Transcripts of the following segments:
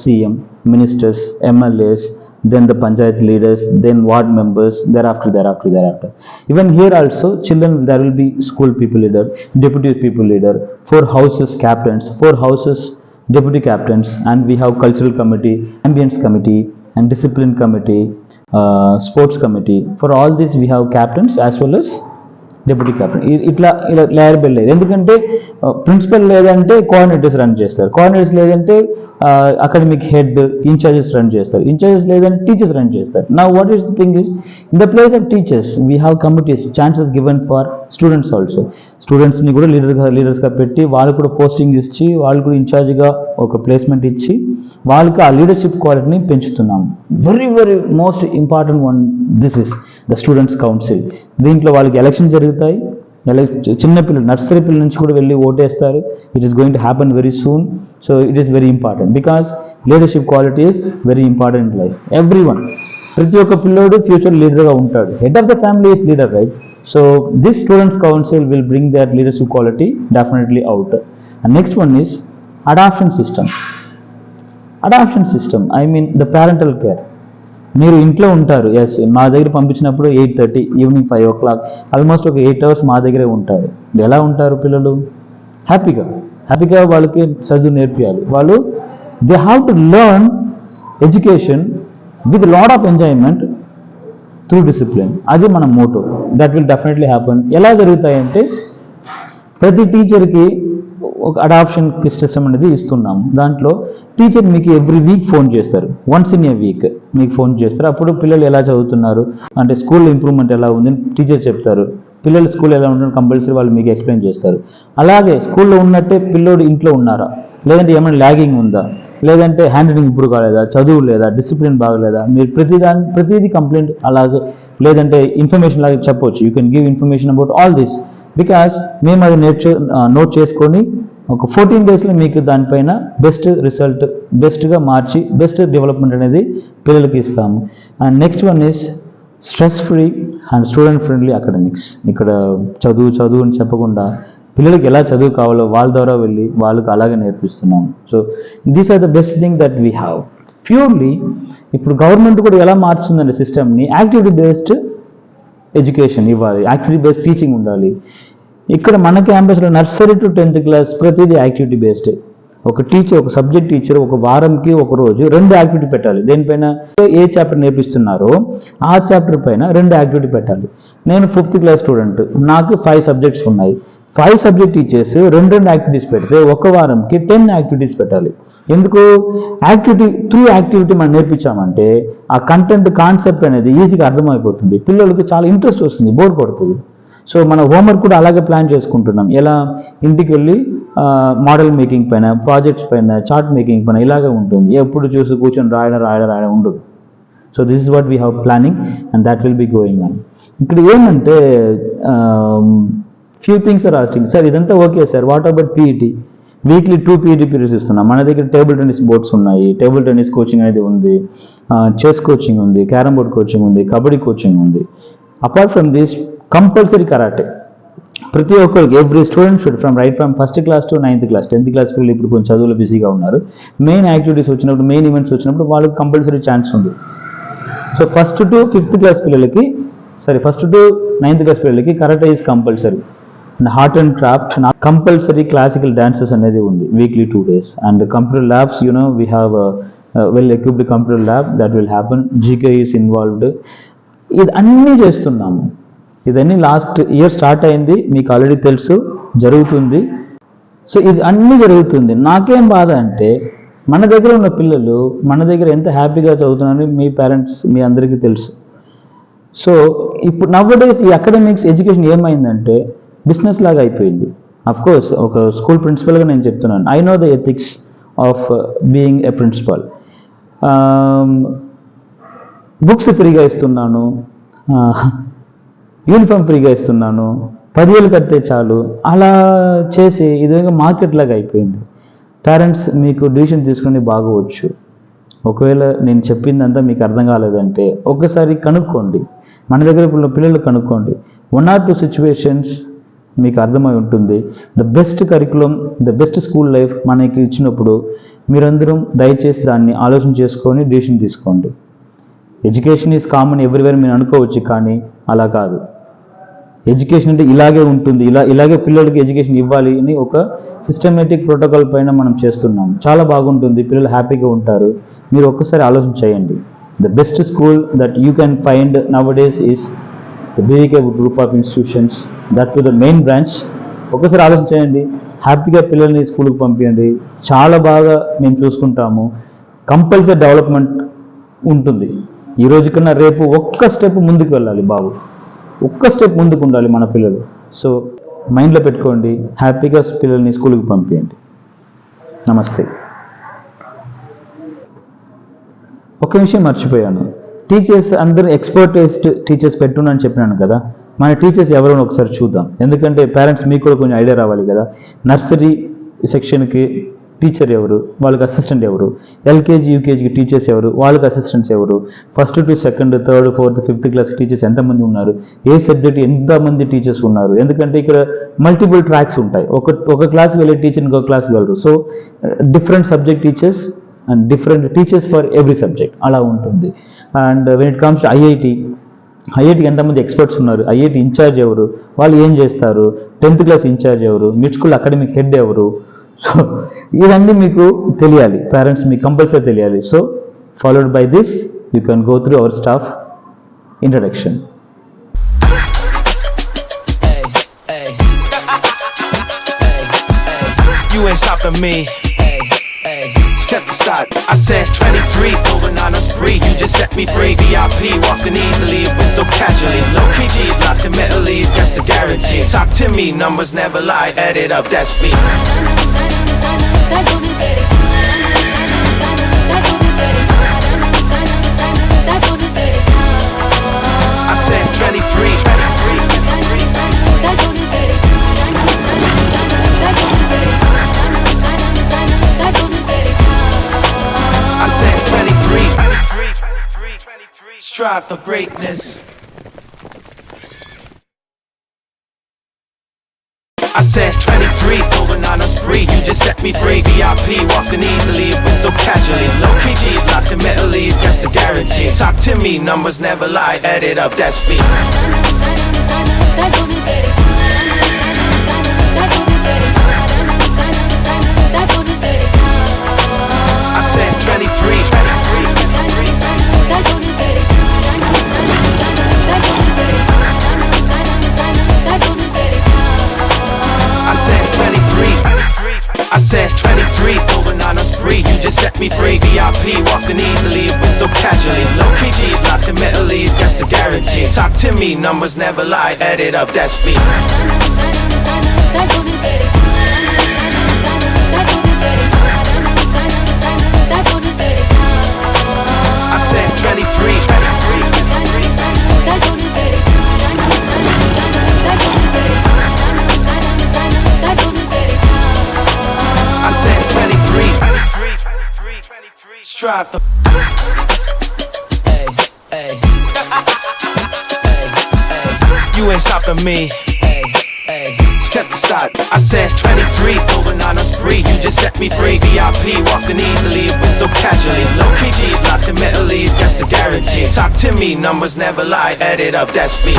CM, ministers, MLAs, then the panchayat leaders, then ward members, thereafter. Even here also, children, there will be school people leader, deputy people leader, 4 houses captains, 4 houses deputy captains, and we have cultural committee, ambience committee, and discipline committee, sports committee. For all this we have captains as well as deputy captain. ఇట్లా ఇలా layer లేదు. ఎందుకంటే principal లేదంటే coordinators run చేస్తారు, coordinators లేదంటే academic head in-charges run చేస్తారు, in-charges లేదంటే teachers run చేస్తారు. నా what is thing is in the place of teachers we have committees, chances given for students also. స్టూడెంట్స్ని కూడా లీడర్స్గా పెట్టి వాళ్ళు కూడా పోస్టింగ్ ఇచ్చి వాళ్ళు కూడా ఇన్ఛార్జ్గా ఒక ప్లేస్మెంట్ ఇచ్చి వాళ్ళకి ఆ లీడర్షిప్ క్వాలిటీని పెంచుతున్నాం. Very very most important one this is the students council. దీంట్లో వాళ్ళకి ఎలక్షన్ జరుగుతాయి, చిన్నపిల్లలు నర్సరీ పిల్లల నుంచి కూడా వెళ్ళి ఓటేస్తారు. It is going to happen very soon. So it is very important because leadership quality is very important in life. Everyone, ప్రతి ఒక్క పిల్లోడు ఫ్యూచర్ లీడర్గా ఉంటాడు. Head of the family is leader, right? So this students council will bring that leadership quality definitely out. And next one is adoption system. Adoption system, I mean the parental care. మీరు ఇంట్లో ఉంటారు, yes, మా దగ్గర పంపించినప్పుడు 8:30, evening 5 o'clock, almost ఒక 8 hours మా దగ్గరే ఉంటారు. ఎలా ఉంటారు పిల్లలు? హ్యాపీగా వాళ్ళకి చదువు నేర్పియాలి. వాళ్ళు they have to learn education with lot of enjoyment through discipline. అది మన motto. That will definitely happen. ఎలా జరుగుతాయంటే ప్రతి టీచర్కి ఒక అడాప్షన్ సిస్టమ్ అనేది ఇస్తున్నాము. దాంట్లో టీచర్ మీకు ఎవ్రీ వీక్ ఫోన్ చేస్తారు, వన్స్ ఇన్ ఏ వీక్ మీకు ఫోన్ చేస్తారు. అప్పుడు పిల్లలు ఎలా చదువుతున్నారు అంటే స్కూల్ ఇంప్రూవ్మెంట్ ఎలా ఉంది టీచర్ చెప్తారు. పిల్లలు స్కూల్ ఎలా ఉంటుంది కంపల్సరీ వాళ్ళు మీకు ఎక్స్ప్లెయిన్ చేస్తారు. అలాగే స్కూల్లో ఉన్నట్టే పిల్లోడు ఇంట్లో ఉన్నారా, లేదంటే ఏమైనా ల్యాగింగ్ ఉందా, లేదంటే హ్యాండ్ రైటింగ్ ఇంప్రూవ్ కాలేదా, చదువు లేదా, డిసిప్లిన్ బాగలేదా, మీరు ప్రతిదీ కంప్లైంట్ అలాగే లేదంటే ఇన్ఫర్మేషన్ లాగా చెప్పవచ్చు. You can give information about all this because మేము అది నోట్ చేసుకొని ఒక 14 daysలో మీకు దానిపైన బెస్ట్ రిజల్ట్, బెస్ట్గా మార్చి బెస్ట్ డెవలప్మెంట్ అనేది పిల్లలకి ఇస్తాము. And next one is stress free and student friendly academics. ఇక్కడ చదువు అని చెప్పకుండా పిల్లలకి ఎలా చదువు కావాలో వాళ్ళ ద్వారా వెళ్ళి వాళ్ళకి అలాగే నేర్పిస్తున్నాము. So these are the best thing that we have. Purely ఇప్పుడు గవర్నమెంట్ కూడా ఎలా మార్చుందండి సిస్టమ్ని, యాక్టివిటీ బేస్డ్ ఎడ్యుకేషన్ ఇవ్వాలి, యాక్టివిటీ బేస్డ్ టీచింగ్ ఉండాలి. ఇక్కడ మన క్యాంపస్లో నర్సరీ టు 10th class ప్రతిదీ యాక్టివిటీ బేస్డ్. ఒక టీచర్, ఒక సబ్జెక్ట్ టీచర్ ఒక వారంకి ఒక రోజు 2 యాక్టివిటీ పెట్టాలి. దేనిపైన ఏ చాప్టర్ నేర్పిస్తున్నారో ఆ చాప్టర్ పైన 2 యాక్టివిటీ పెట్టాలి. నేను 5th class స్టూడెంట్, నాకు 5 subjects ఉన్నాయి. 5 subject టీచర్స్ 2 యాక్టివిటీస్ పెడితే ఒక వారంకి 10 యాక్టివిటీస్ పెట్టాలి. ఎందుకు? త్రూ యాక్టివిటీ మనం నేర్పించామంటే ఆ కంటెంట్ కాన్సెప్ట్ అనేది ఈజీగా అర్థమైపోతుంది, పిల్లలకి చాలా ఇంట్రెస్ట్ వస్తుంది, బోర్ కొడుతుంది. సో మన హోంవర్క్ కూడా అలాగే ప్లాన్ చేసుకుంటున్నాం. ఎలా ఇంటికి వెళ్ళి మోడల్ మేకింగ్ పైన, ప్రాజెక్ట్స్ పైన, చార్ట్ మేకింగ్ పైన ఇలాగే ఉంటుంది. ఎప్పుడు చూసి కూర్చొని రాయడం ఉండదు. So this is what we have planning and that will be going on. ఇక్కడ ఏమంటే few things are asking, sir ఇదంతా okay sir, what about PET? Weekly 2 PET periods ఇస్తున్నాం. మన దగ్గర టేబుల్ టెన్నిస్ బోర్డ్స్ ఉన్నాయి, టేబుల్ టెన్నిస్ కోచింగ్ అనేది ఉంది, chess coaching ఉంది, క్యారమ్ బోర్డ్ కోచింగ్ ఉంది, కబడ్డీ కోచింగ్ ఉంది. Apart from this compulsory karate. ప్రతి ఒక్కరికి every student should from 1st class to 9th class. 10th class పిల్లలు ఇప్పుడు కొంచెం చదువులో బిజీగా ఉన్నారు. మెయిన్ యాక్టివిటీస్ వచ్చినప్పుడు, మెయిన్ ఈవెంట్స్ వచ్చినప్పుడు వాళ్ళకి కంపల్సరీ ఛాన్స్ ఉంది. So 1st to 9th class పిల్లలకి karate is compulsory. And art and craft compulsory, classical dances అనేది ఉంది weekly 2 days. And computer labs, we have well equipped computer lab that will happen. GK is involved. ఇది అన్నీ చేస్తున్నాము. ఇదన్నీ last year start అయింది, మీకు already తెలుసు, జరుగుతుంది. సో ఇది అన్నీ జరుగుతుంది. నాకేం బాధ అంటే మన దగ్గర ఉన్న పిల్లలు మన దగ్గర ఎంత హ్యాపీగా చదువుతున్నారని మీ పేరెంట్స్, మీ అందరికీ తెలుసు. సో ఇప్పుడు నవ్వడేస్ ఈ అకాడమిక్స్ ఎడ్యుకేషన్ ఏమైందంటే బిజినెస్ లాగా అయిపోయింది. అఫ్కోర్స్ ఒక స్కూల్ ప్రిన్సిపల్గా నేను చెప్తున్నాను, I know the ethics of being a principal. Books ఫ్రీగా ఇస్తున్నాను, యూనిఫామ్ ఫ్రీగా ఇస్తున్నాను, 10,000 కడితే చాలు, అలా చేసి ఇది మార్కెట్ లాగా అయిపోయింది. పేరెంట్స్ మీకు డిసిషన్ తీసుకుని బాగోవచ్చు. ఒకవేళ నేను చెప్పిందంతా మీకు అర్థం కాలేదంటే ఒక్కసారి కనుక్కోండి, మన దగ్గర పిల్లలు కనుక్కోండి. 1 or 2 situations మీకు అర్థమై ఉంటుంది. The best curriculum, the best school life మనకి ఇచ్చినప్పుడు మీరందరం దయచేసి దాన్ని ఆలోచన చేసుకొని డెసిషన్ తీసుకోండి. ఎడ్యుకేషన్ ఈజ్ కామన్ ఎవ్రీవేర్ మీరు అనుకోవచ్చు, కానీ అలా కాదు. ఎడ్యుకేషన్ అంటే ఇలాగే ఉంటుంది, ఇలాగే పిల్లలకి ఎడ్యుకేషన్ ఇవ్వాలి అని ఒక సిస్టమేటిక్ ప్రోటోకాల్ పైన మనం చేస్తున్నాం. చాలా బాగుంటుంది, పిల్లలు హ్యాపీగా ఉంటారు. మీరు ఒక్కసారి ఆలోచన చేయండి. The best school that you can find now days is the BVK group of institutions, that to the main branch. ఒక్కసారి ఆలోచన చేయండి, హ్యాపీగా పిల్లల్ని స్కూల్కి పంపించండి. చాలా బాగా మేము చూసుకుంటాము. కంపల్సరీ డెవలప్మెంట్ ఉంటుంది. ఈ రోజు కన్నా రేపు ఒక్క స్టెప్ ముందుకు వెళ్ళాలి బాబు, ఒక్క స్టెప్ ముందుకు ఉండాలి మన పిల్లలు. సో మైండ్లో పెట్టుకోండి, హ్యాపీగా పిల్లల్ని స్కూల్కి పంపించండి. నమస్తే. ఒక విషయం మర్చిపోయాను, టీచర్స్ అందరూ ఎక్స్పర్టైజ్డ్ టీచర్స్ పెట్టున్నాను చెప్పినాను కదా, మన టీచర్స్ ఎవరైనా ఒకసారి చూద్దాం. ఎందుకంటే పేరెంట్స్ మీకు కూడా కొంచెం ఐడియా రావాలి కదా. నర్సరీ సెక్షన్కి టీచర్ ఎవరు, వాళ్ళకి అసిస్టెంట్ ఎవరు, ఎల్కేజీ యూకేజీకి టీచర్స్ ఎవరు, వాళ్ళకి అసిస్టెంట్స్ ఎవరు, first to second third fourth fifth class teachers ఎంతమంది ఉన్నారు, ఏ సబ్జెక్ట్ ఎంతమంది టీచర్స్ ఉన్నారు. ఎందుకంటే ఇక్కడ మల్టిపుల్ ట్రాక్స్ ఉంటాయి. ఒక క్లాస్కి వెళ్ళే టీచర్ ఇంకో క్లాస్కి వెళ్ళరు. So different subject teachers and different teachers for every subject అలా ఉంటుంది. And when it comes to ఐఐటికి ఎంతమంది ఎక్స్పర్ట్స్ ఉన్నారు, ఐఐటి ఇన్ఛార్జ్ ఎవరు, వాళ్ళు ఏం చేస్తారు, 10th క్లాస్ ఇన్ఛార్జ్ ఎవరు, మిడ్ స్కూల్ అకాడమిక్ హెడ్ ఎవరు. సో ఇవన్నీ మీకు తెలియాలి, పేరెంట్స్ మీకు కంపల్సరీ తెలియాలి. So followed by this you can go through our staff introduction. You ain't stopping me. Step aside. I said 23, going on a spree. You just set me free. VIP, walking easily, but so casually. Low key G, locked in mentally, that's a guarantee. Talk to me, numbers never lie. Add it up, that's me. I said 23. I said 23. Strive for greatness. I said 23, going on a spree. You just set me free. VIP, walking easily, but so casually. Low key G, locked in mentally, that's a guarantee. Talk to me, numbers never lie. Add it up, that's me. I said 23. I said 23. I said 23, going on a spree. You just set me free. VIP, walking easily, but so casually. Low key G, locked in mentally, that's a guarantee. Talk to me, numbers never lie. Add it up, that's me. I said 23. I said 23. Strive for. You ain't stopping me. Step aside. I said 23, going on a spree. You just set me free. VIP, walking easily, but so casually. Low key G, locked in mentally, that's a guarantee. Talk to me, numbers never lie. Add it up, that's me.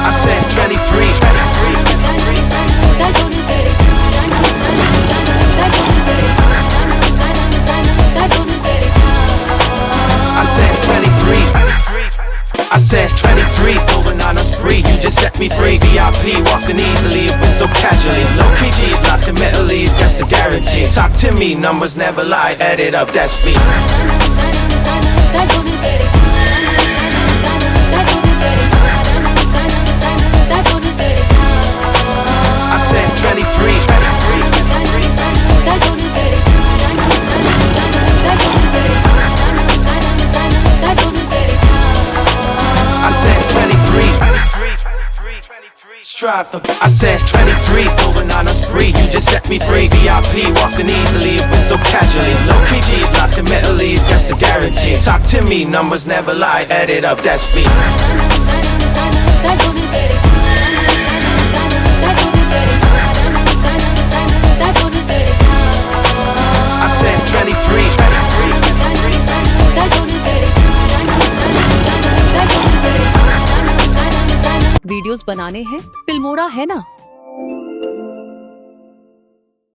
I said 23. I said 23. I said 23, going on a spree. You just set me free. VIP, walking easily, but so casually. Low key G, locked in mentally, that's a guarantee. Talk to me, numbers never lie. Add it up, that's me. I said 23. I said 23. Strive for. I said 23, going on a spree. You just set me free. VIP, walking easily, but so casually. Low key G, locked in mentally, that's a guarantee. Talk to me, numbers never lie. Add it up, that's me. I said 23. Videos बनाने हैं Filmora है ना।